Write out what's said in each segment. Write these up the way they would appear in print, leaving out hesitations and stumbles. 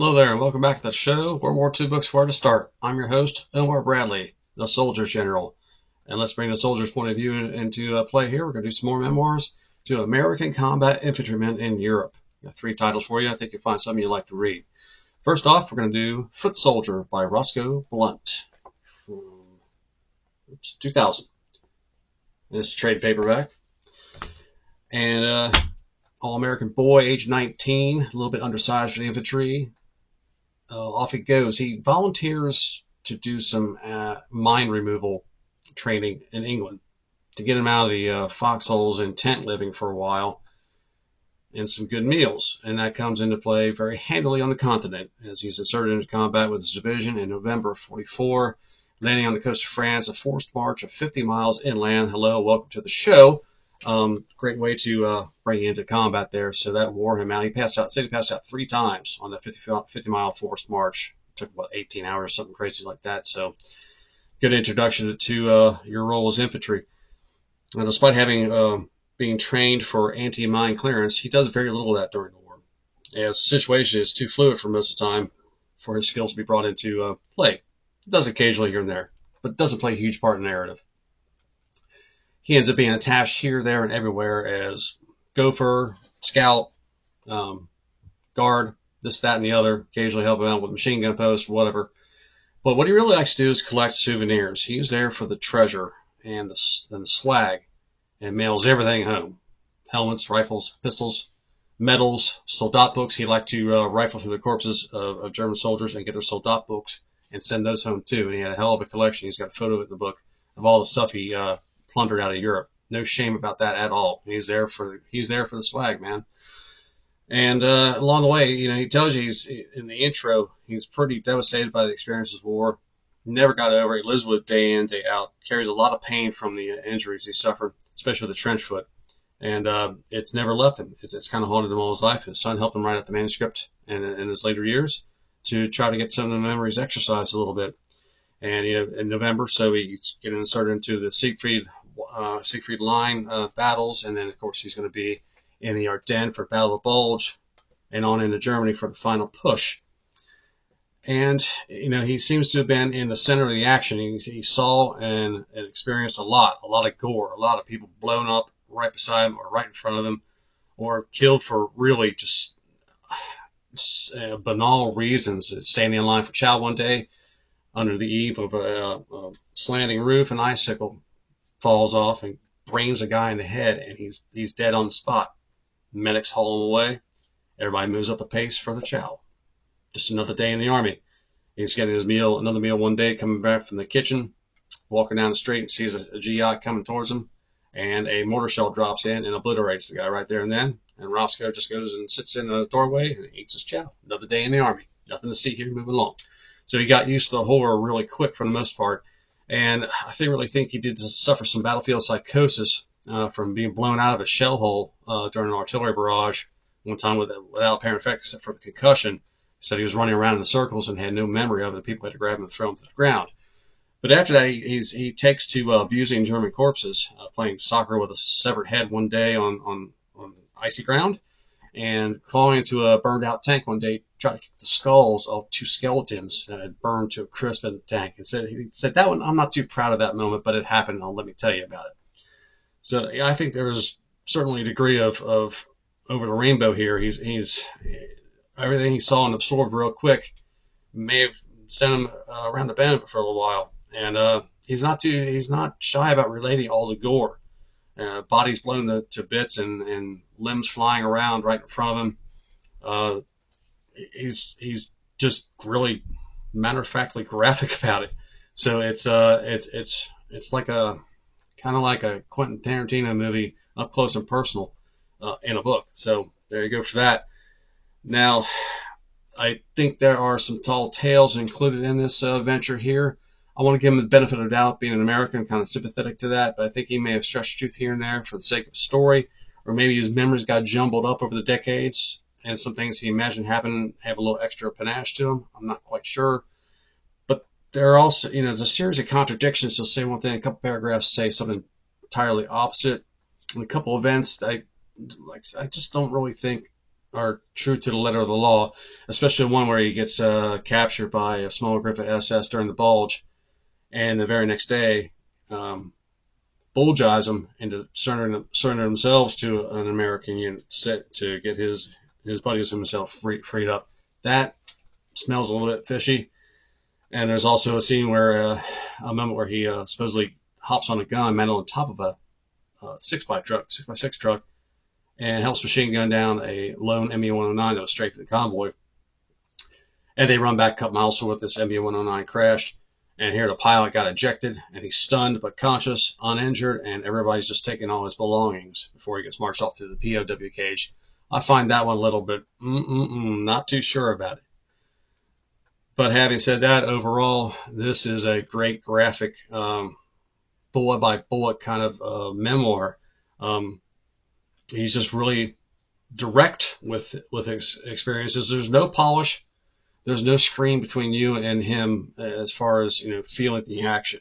Hello there, and welcome back to the show. World War II Books Where to Start. I'm your host, Omar Bradley, the Soldier's General. And let's bring the soldier's point of view into play here. We're going to do some more memoirs to American combat infantrymen in Europe. Got three titles for you. I think you'll find something you'd like to read. First off, we're going to do Foot Soldier by Roscoe Blunt from 2000. This is trade paperback. And all-American boy, age 19, a little bit undersized for the infantry. Off he goes. He volunteers to do some mine removal training in England to get him out of the foxholes and tent living for a while and some good meals. And that comes into play very handily on the continent as he's inserted into combat with his division in November of 44, landing on the coast of France, a forced march of 50 miles inland. Hello, welcome to the show. Great way to bring you into combat there. So that wore him out. He passed out 3 times on that 50-mile forced march. It took about 18 hours or something crazy like that. So good introduction to your role as infantry. Now, despite having being trained for anti-mine clearance, he does very little of that during the war, as the situation is too fluid for most of the time for his skills to be brought into play. It does occasionally here and there, but doesn't play a huge part in the narrative. He ends up being attached here, there, and everywhere as gopher, scout, guard, this, that, and the other. Occasionally helping out with machine gun posts, whatever. But what he really likes to do is collect souvenirs. He's there for the treasure and the swag and mails everything home. Helmets, rifles, pistols, medals, soldat books. He'd like to rifle through the corpses of German soldiers and get their soldat books and send those home too. And he had a hell of a collection. He's got a photo of it in the book of all the stuff he plundered out of Europe. No shame about that at all. He's there for the swag, man. And along the way, he tells you in the intro he's pretty devastated by the experiences of war. Never got over it. He lives with it day in, day out. Carries a lot of pain from the injuries he suffered, especially with the trench foot. And it's never left him. It's kind of haunted him all his life. His son helped him write out the manuscript in his later years to try to get some of the memories exercised a little bit. And in November, so he's getting inserted into the Siegfried Line battles, and then of course he's going to be in the Ardennes for Battle of the Bulge, and on into Germany for the final push. And he seems to have been in the center of the action. He saw and experienced a lot of gore, a lot of people blown up right beside him or right in front of him, or killed for really just banal reasons. Standing in line for chow one day under the eve of a slanting roof, an icicle falls off and brains a guy in the head, and he's dead on the spot. Medics haul him away. Everybody moves up a pace for the chow. Just another day in the army. He's getting another meal one day, coming back from the kitchen, walking down the street and sees a GI coming towards him, and a mortar shell drops in and obliterates the guy right there and then. And Roscoe just goes and sits in the doorway and eats his chow. Another day in the army. Nothing to see here, moving along. So he got used to the horror really quick for the most part. And I really think he did suffer some battlefield psychosis from being blown out of a shell hole during an artillery barrage one time without apparent effect except for the concussion. He said he was running around in circles and had no memory of it. People had to grab him and throw him to the ground. But after that, he takes to abusing German corpses, playing soccer with a severed head one day on icy ground, and falling into a burned-out tank one day, trying to kick the skulls of 2 skeletons that had burned to a crisp in the tank. And he said, that one, I'm not too proud of that moment, but it happened, and let me tell you about it. So I think there was certainly a degree of over the rainbow here. He's everything he saw and absorbed real quick may have sent him around the bend for a little while. And he's not shy about relating all the gore. Bodies blown to bits and limbs flying around right in front of him. He's just really matter-of-factly graphic about it. So it's like a kind of like a Quentin Tarantino movie, up close and personal, in a book. So there you go for that. Now, I think there are some tall tales included in this venture here. I want to give him the benefit of the doubt, being an American. I'm kind of sympathetic to that, but I think he may have stretched truth here and there for the sake of the story, or maybe his memories got jumbled up over the decades, and some things he imagined happened have a little extra panache to them. I'm not quite sure. But there are also, there's a series of contradictions. He'll say one thing, a couple paragraphs say something entirely opposite. And a couple events, I just don't really think are true to the letter of the law, especially one where he gets captured by a smaller group of SS during the Bulge, and the very next day, Bulgize them into surrendering themselves to an American unit set to get his buddies and himself freed up. That smells a little bit fishy. And there's also a scene where a moment where he supposedly hops on a gun mounted on top of a 6x6 truck, and helps machine gun down a lone ME-109 that was straight for the convoy. And they run back a couple miles with this ME-109 crashed. And here the pilot got ejected, and he's stunned but conscious, uninjured, and everybody's just taking all his belongings before he gets marched off to the POW cage. I find that one a little bit not too sure about it. But having said that, overall, this is a great graphic bullet by bullet kind of memoir. He's just really direct with his experiences. There's no polish. There's no screen between you and him as far as, feeling the action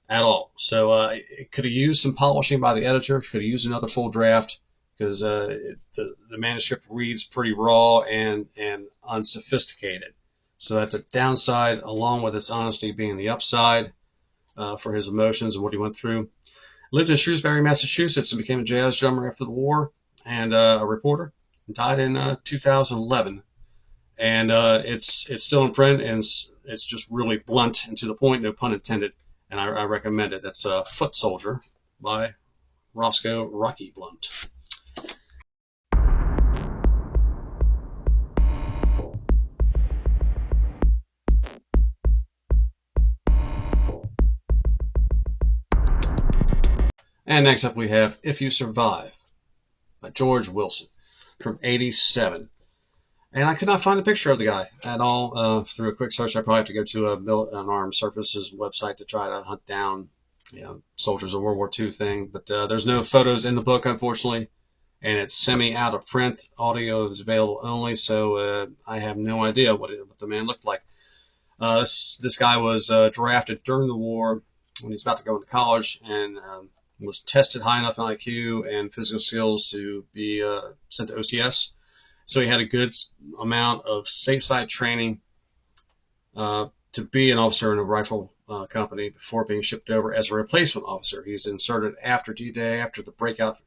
at all. So it could have used some polishing by the editor. Could have used another full draft, because the manuscript reads pretty raw and unsophisticated. So that's a downside, along with its honesty being the upside for his emotions and what he went through. Lived in Shrewsbury, Massachusetts, and became a jazz drummer after the war, and a reporter. Died in 2011. And it's still in print, and it's just really blunt and to the point, no pun intended. And I recommend it. That's Foot Soldier by Roscoe Rocky Blunt. And next up we have If You Survive by George Wilson from '87. And I could not find a picture of the guy at all. Through a quick search, I probably have to go to an armed services website to try to hunt down, soldiers of World War II thing. But there's no photos in the book, unfortunately, and it's semi out of print. Audio is available only, so I have no idea what the man looked like. This guy was drafted during the war when he's about to go into college, and was tested high enough in IQ and physical skills to be sent to OCS. So he had a good amount of stateside training to be an officer in a rifle company before being shipped over as a replacement officer. He's inserted after D-Day, after the breakout,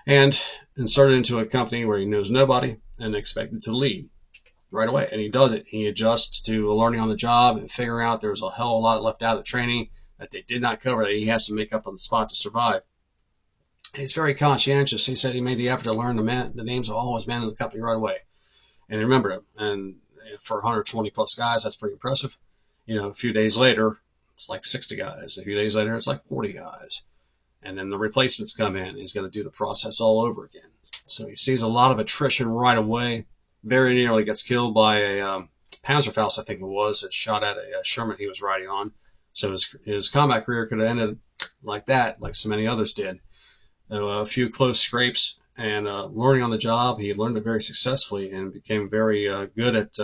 and inserted into a company where he knows nobody and expected to lead right away. And he does it. He adjusts to learning on the job and figuring out there's a hell of a lot left out of the training that they did not cover that he has to make up on the spot to survive. He's very conscientious. He said he made the effort to learn the names of all his men in the company right away, and he remembered them. And for 120 plus guys, that's pretty impressive. A few days later, it's like 60 guys. A few days later, it's like 40 guys. And then the replacements come in. He's going to do the process all over again. So he sees a lot of attrition right away. Very nearly gets killed by a Panzerfaust, I think it was, that shot at a Sherman he was riding on. So his combat career could have ended like that, like so many others did. A few close scrapes, and learning on the job, he learned it very successfully and became very good at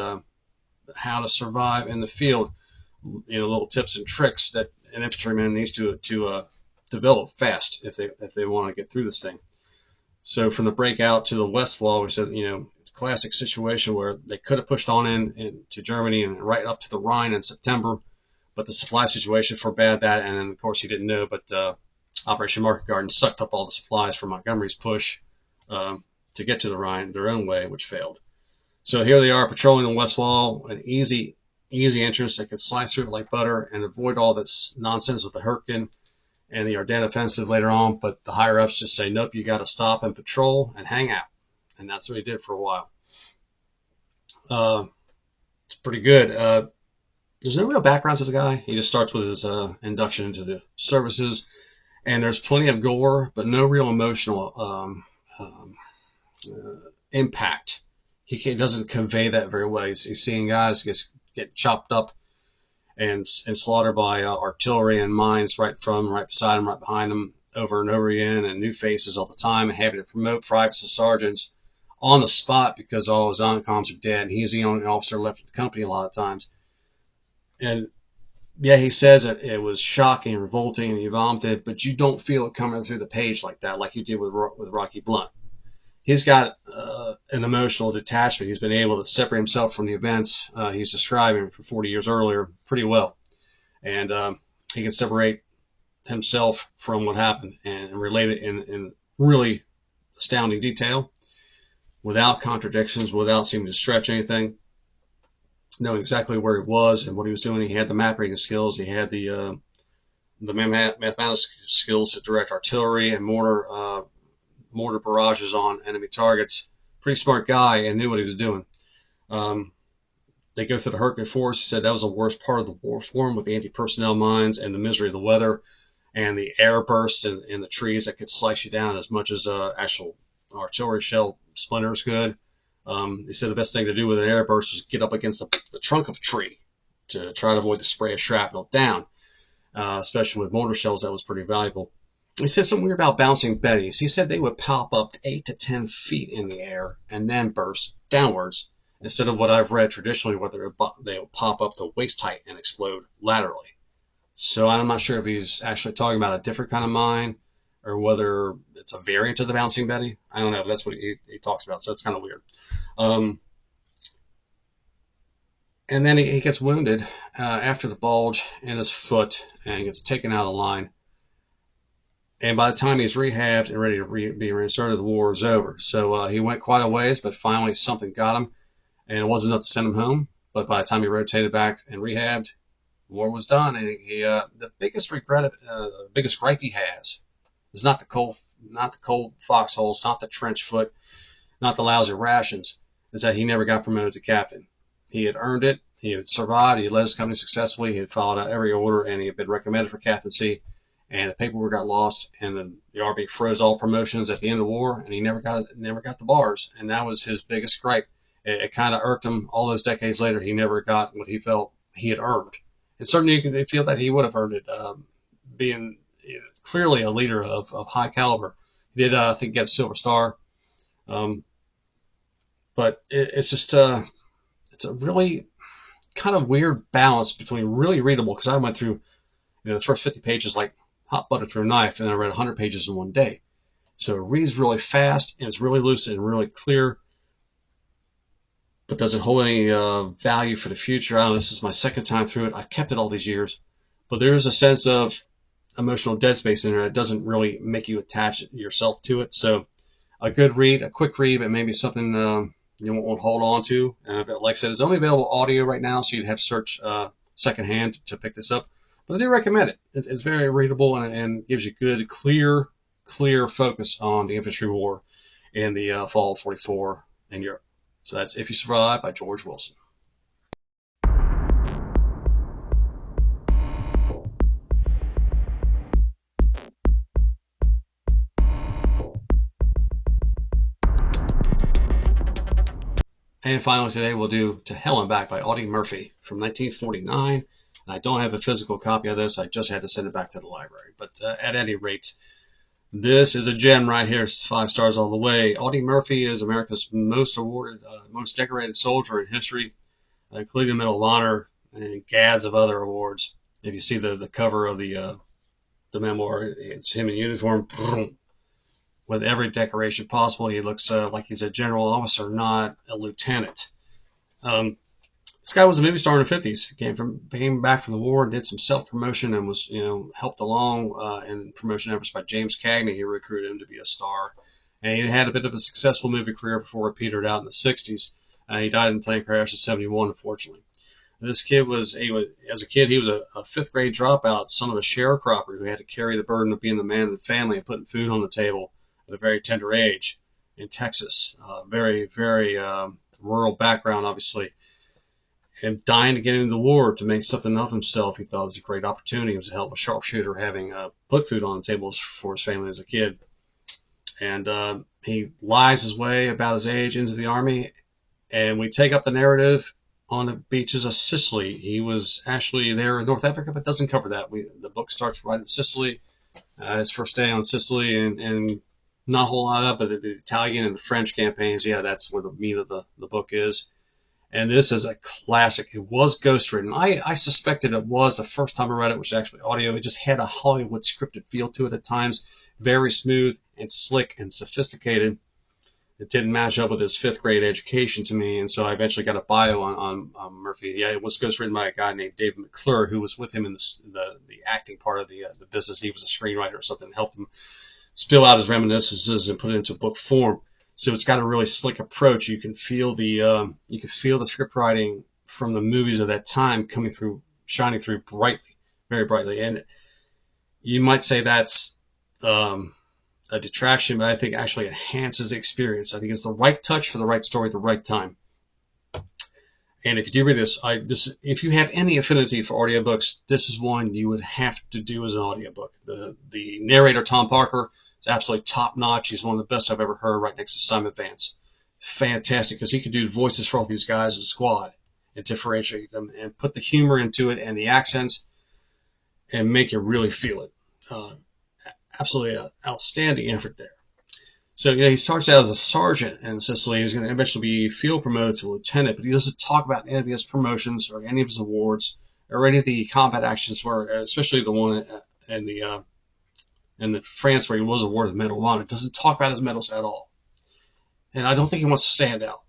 how to survive in the field. Little tips and tricks that an infantryman needs to develop fast if they want to get through this thing. So from the breakout to the West Wall, we said, it's a classic situation where they could have pushed on in to Germany and right up to the Rhine in September, but the supply situation forbade that, and then, of course, he didn't know, but Operation Market Garden sucked up all the supplies from Montgomery's push to get to the Rhine their own way, which failed. So here they are patrolling the West Wall, an easy entrance that could slice through it like butter and avoid all this nonsense with the Hurricane and the Ardennes offensive later on. But the higher ups just say, nope, you got to stop and patrol and hang out. And that's what he did for a while. It's pretty good. There's no real background to the guy. He just starts with his induction into the services. And there's plenty of gore, but no real emotional impact. He doesn't convey that very well. He's seeing guys get chopped up and slaughtered by artillery and mines right beside him, right behind him, over and over again, and new faces all the time, and having to promote privates to sergeants on the spot because all his noncoms are dead, and he's the only officer left in the company a lot of times. And yeah, he says it was shocking and revolting and he vomited, but you don't feel it coming through the page like that, like you did with Rocky Blunt. he's got an emotional detachment. He's been able to separate himself from the events he's describing for 40 years earlier pretty well. And he can separate himself from what happened and relate it in really astounding detail without contradictions, without seeming to stretch anything, knowing exactly where he was and what he was doing. He had the map reading skills. He had the mathematical skills to direct artillery and mortar barrages on enemy targets. Pretty smart guy and knew what he was doing. They go through the Herculean Forest. He said that was the worst part of the war for him, with the anti-personnel mines and the misery of the weather and the air bursts in the trees that could slice you down as much as actual artillery shell splinters could. He said the best thing to do with an air burst was get up against the trunk of a tree to try to avoid the spray of shrapnel down, especially with mortar shells. That was pretty valuable. He said something weird about bouncing Bettys. He said they would pop up to 8 to 10 feet in the air and then burst downwards, instead of what I've read traditionally, where they will pop up to waist height and explode laterally. So I'm not sure if he's actually talking about a different kind of mine or whether it's a variant of the bouncing Betty. I don't know, but that's what he talks about, so it's kind of weird. And then he gets wounded after the bulge in his foot and gets taken out of the line. And by the time he's rehabbed and ready to be reinserted, the war is over. So he went quite a ways, but finally something got him, and it wasn't enough to send him home. But by the time he rotated back and rehabbed, the war was done. And the biggest regret, the biggest gripe he has is not the cold foxholes, not the trench foot, not the lousy rations, is that he never got promoted to captain. He had earned it. He had survived. He had led his company successfully. He had followed out every order, and he had been recommended for captaincy. And the paperwork got lost, and the Army froze all promotions at the end of the war, and he never got the bars. And that was his biggest gripe. It kind of irked him. All those decades later, he never got what he felt he had earned. And certainly you can feel that he would have earned it, being clearly a leader of high caliber. He did, I think, get a Silver Star. But it's just it's a really kind of weird balance between really readable, because I went through the first 50 pages like hot butter through a knife, and I read 100 pages in one day. So it reads really fast, and it's really lucid and really clear, but doesn't hold any value for the future. I don't know, this is my second time through it. I've kept it all these years, but there is a sense of emotional dead space in there that doesn't really make you attach yourself to it. So a good read, a quick read, but maybe something you won't hold on to. Like I said, it's only available audio right now, so you'd have to search secondhand to pick this up. But I do recommend it. It's very readable and gives you good, clear focus on the infantry war in the fall of '44 in Europe. So that's If You Survive by George Wilson. And finally today we'll do To Hell and Back by Audie Murphy from 1949. And I don't have a physical copy of this. I just had to send it back to the library. But at any rate, this is a gem right here. It's 5 stars all the way. Audie Murphy is America's most awarded, most decorated soldier in history, including the Medal of Honor and gads of other awards. If you see the cover of the memoir, it's him in uniform with every decoration possible. He looks like he's a general officer, not a lieutenant. This guy was a movie star in the 50s. Came back from the war, did some self-promotion, and was helped along in promotion efforts by James Cagney. He recruited him to be a star. And he had a bit of a successful movie career before it petered out in the 60s. He died in a plane crash in '71, unfortunately. This kid as a kid, he was a 5th grade dropout, son of a sharecropper who had to carry the burden of being the man of the family and putting food on the table at a very tender age in Texas. Very, very rural background, obviously. And dying to get into the war to make something of himself. He thought it was a great opportunity. He was a hell of a sharpshooter, having put food on the table for his family as a kid. And he lies his way about his age into the Army. And we take up the narrative on the beaches of Sicily. He was actually there in North Africa, but doesn't cover that. The book starts right in Sicily. His first day on Sicily, and not a whole lot of it, but the Italian and the French campaigns, yeah, that's where the meat of the book is. And this is a classic. It was ghostwritten. I suspected it was the first time I read it, which is actually audio. It just had a Hollywood scripted feel to it at times. Very smooth and slick and sophisticated. it didn't match up with his 5th grade education to me, and so I eventually got a bio on Murphy. Yeah, it was written by a guy named David McClure, who was with him in the acting part of the business. He was a screenwriter or something, helped him spill out his reminiscences and put it into book form. So it's got a really slick approach. You can feel the script writing from the movies of that time coming through, shining through brightly, very brightly. And you might say that's a detraction, but I think actually enhances the experience. I think it's the right touch for the right story at the right time. And if you do read this, if you have any affinity for audiobooks, this is one you would have to do as an audiobook. The narrator, Tom Parker, is absolutely top notch. He's one of the best I've ever heard, right next to Simon Vance. Fantastic, because he could do voices for all these guys in the squad and differentiate them and put the humor into it and the accents and make you really feel it. Absolutely an outstanding effort there. So, he starts out as a sergeant in Sicily. He's going to eventually be field promoted to lieutenant, but he doesn't talk about any of his promotions or any of his awards or any of the combat actions, especially the one in the France where he was awarded the Medal of Honor. Doesn't talk about his medals at all. And I don't think he wants to stand out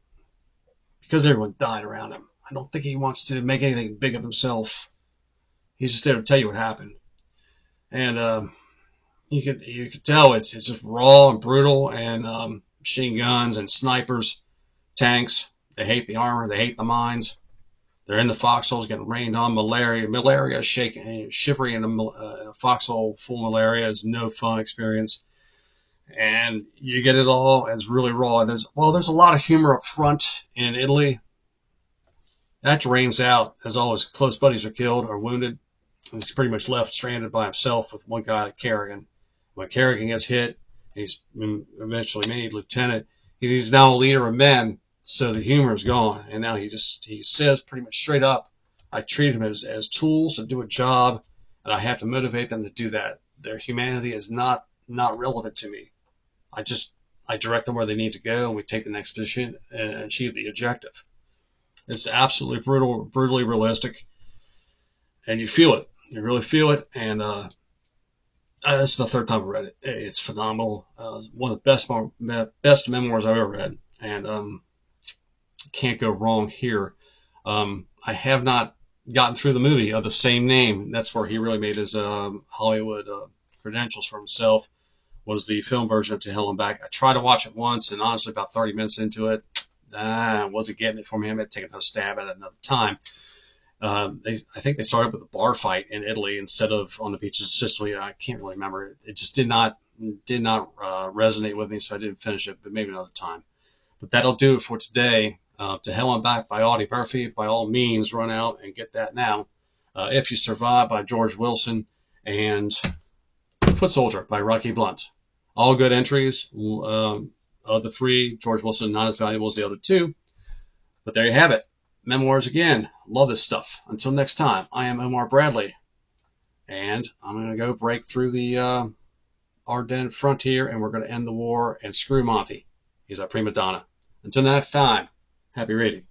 because everyone died around him. I don't think he wants to make anything big of himself. He's just there to tell you what happened. And you could tell it's just raw and brutal, and machine guns and snipers, tanks. They hate the armor. They hate the mines. They're in the foxholes getting rained on. Malaria shaking, shivering in a foxhole full of malaria is no fun experience. And you get it all. It's really raw. There's a lot of humor up front in Italy. That drains out as all his close buddies are killed or wounded. And he's pretty much left stranded by himself with one guy, Kerrigan. When Kerrigan gets hit, he's eventually made lieutenant. He's now a leader of men, so the humor is gone. And now he says pretty much straight up, I treat them as tools to do a job, and I have to motivate them to do that. Their humanity is not relevant to me. I direct them where they need to go, and we take the next position and achieve the objective. It's absolutely brutally realistic, and you feel it. You really feel it, and this is the 3rd time I read it. It's phenomenal. One of the best memoirs I've ever read, and can't go wrong here. I have not gotten through the movie of the same name. That's where he really made his Hollywood credentials for himself, was the film version of To Hell and Back. I tried to watch it once, and honestly, about 30 minutes into it, wasn't getting it for me. I had to take another stab at it another time. I think they started with a bar fight in Italy instead of on the beaches of Sicily. I can't really remember. It just did not resonate with me, so I didn't finish it, but maybe another time. But that'll do it for today. To Hell and Back by Audie Murphy. By all means, run out and get that now. If You Survive by George Wilson, and Foot Soldier by Rocky Blunt. All good entries. Of the 3, George Wilson not as valuable as the other 2. But there you have it. Memoirs again. Love this stuff. Until next time, I am Omar Bradley, and I'm going to go break through the Ardennes frontier, and we're going to end the war and screw Monty. He's our prima donna. Until next time, happy reading.